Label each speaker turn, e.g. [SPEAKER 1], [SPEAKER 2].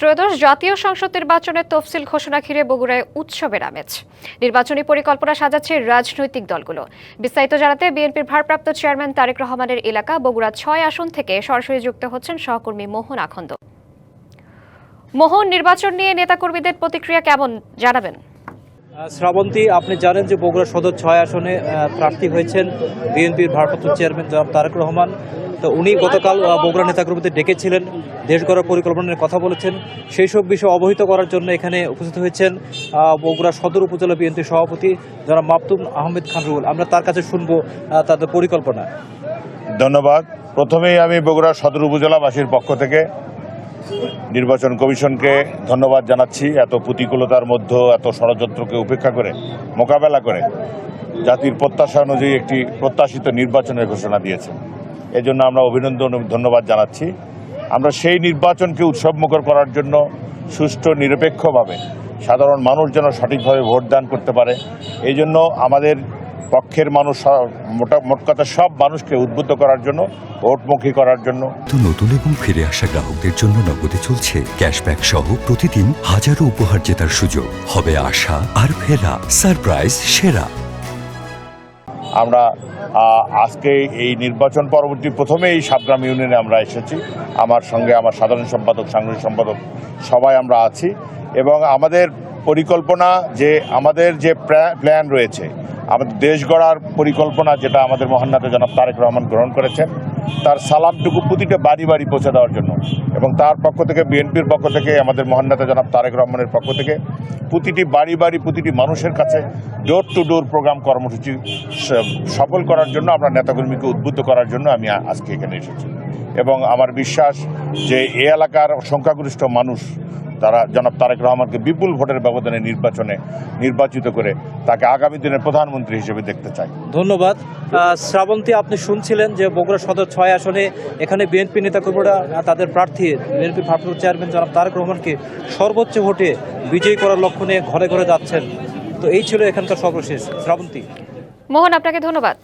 [SPEAKER 1] ত্রয়োদশ জাতীয় সংসদ নির্বাচনের তফসিল ঘোষণা ঘিরে বগুড়ায় উৎসবের আমেজ। নির্বাচনী পরিকল্পনা সাজাচ্ছে রাজনৈতিক দলগুলো। বিস্তারিত জানাতে বিএনপির ভারপ্রাপ্ত চেয়ারম্যান তারেক রহমানের এলাকা বগুড়া ৬ আসন থেকে সরাসরি যুক্ত হচ্ছেন সহকর্মী মোহন আখন্দ। মোহন, নির্বাচন নিয়ে নেতাকর্মীদের প্রতিক্রিয়া কেমন জানাবেন?
[SPEAKER 2] শ্রাবন্তী, আপনি জানেন যে বগুড়া সদর ৬ আসনে প্রার্থী হয়েছেন বিএনপির ভারপ্রাপ্ত চেয়ারম্যান জনাব তারেক রহমান। তো উনি গতকাল বগুড়া নেতাকর্মীদের ডেকেছিলেন, দেশ গড়ার পরিকল্পনা নিয়ে কথা বলেছেন। সেই সব বিষয় অবহিত করার জন্য এখানে উপস্থিত হয়েছেন বগুড়া সদর উপজেলা বিএনপির সভাপতি জনাব মাকতুম আহমেদ খান রুহুল। আমরা তার কাছে শুনবো তাদের পরিকল্পনা।
[SPEAKER 3] ধন্যবাদ। প্রথমেই আমি বগুড়া সদর উপজেলাবাসীর পক্ষ থেকে নির্বাচন কমিশনকে ধন্যবাদ জানাচ্ছি। এত প্রতিকূলতার মধ্যে এত ষড়যন্ত্রকে উপেক্ষা করে মোকাবেলা করে জাতির প্রত্যাশা অনুযায়ী একটি প্রত্যাশিত নির্বাচনের ঘোষণা দিয়েছে। এজন্য আমরা অভিনন্দন ও ধন্যবাদ জানাচ্ছি। আমরা সেই নির্বাচনকে উৎসবমুখর করার জন্য সুষ্ঠু নিরপেক্ষভাবে সাধারণ মানুষ যেন সঠিকভাবে ভোটদান করতে পারে, এই জন্য আমাদের পক্ষের মানুষ মোট কথা সব মানুষকে উদ্বুদ্ধ করার জন্য, ভোটমুখী করার জন্য।
[SPEAKER 4] নতুন এবং ফিরে আসা গ্রাহকদের জন্য নগদে চলছে ক্যাশব্যাক সহ প্রতিদিন হাজারো উপহার জেতার সুযোগ। হবে আশা আর ফেরা, সারপ্রাইজ সেরা।
[SPEAKER 3] আমরা আজকে এই নির্বাচন পরবর্তী প্রথমে এই সাবগ্রাম ইউনিয়নে আমরা এসেছি। আমার সঙ্গে আমার সাধারণ সম্পাদক, সাংগঠনিক সম্পাদক সবাই আমরা আছি এবং আমাদের পরিকল্পনা যে আমাদের যে প্ল্যান রয়েছে, আমাদের দেশ গড়ার পরিকল্পনা যেটা আমাদের মহান্নাতে জনাব তারেক রহমান গ্রহণ করেছেন, তার সালামটুকু প্রতিটা বাড়ি বাড়ি পৌঁছে দেওয়ার জন্য এবং তার পক্ষ থেকে বিএনপির পক্ষ থেকে আমাদের মহান্নাতে জনাব তারেক রহমানের পক্ষ থেকে প্রতিটি বাড়ি বাড়ি প্রতিটি মানুষের কাছে ডোর টু ডোর প্রোগ্রাম কর্মসূচি সফল করার জন্য আমরা নেতাকর্মীকে উদ্বুদ্ধ করার জন্য আমি আজকে এখানে এসেছি এবং আমার বিশ্বাস যে এই এলাকার সংখ্যাগরিষ্ঠ মানুষ তারা জনাব তারেক রহমানকে বিপুল ভোটের ব্যবধানে নির্বাচিত করে তাকে আগামী দিনের প্রধানমন্ত্রী হিসেবে দেখতে চাই।
[SPEAKER 2] ধন্যবাদ। শ্রাবন্তী, আপনি শুনছিলেন যে বগুড়া সদর ৬ আসনে এখানে বিএনপি নেতাকর্মীরা তাদের প্রার্থী বিএনপির ভারপ্রাপ্ত চেয়ারম্যান জনাব তারেক রহমানকে সর্বোচ্চ ভোটে বিজয়ী করার লক্ষ্য নিয়ে ঘরে ঘরে যাচ্ছেন। তো এই ছিল এখানকার সর্বশেষ। শ্রাবন্তী।
[SPEAKER 1] মোহন, আপনাকে ধন্যবাদ।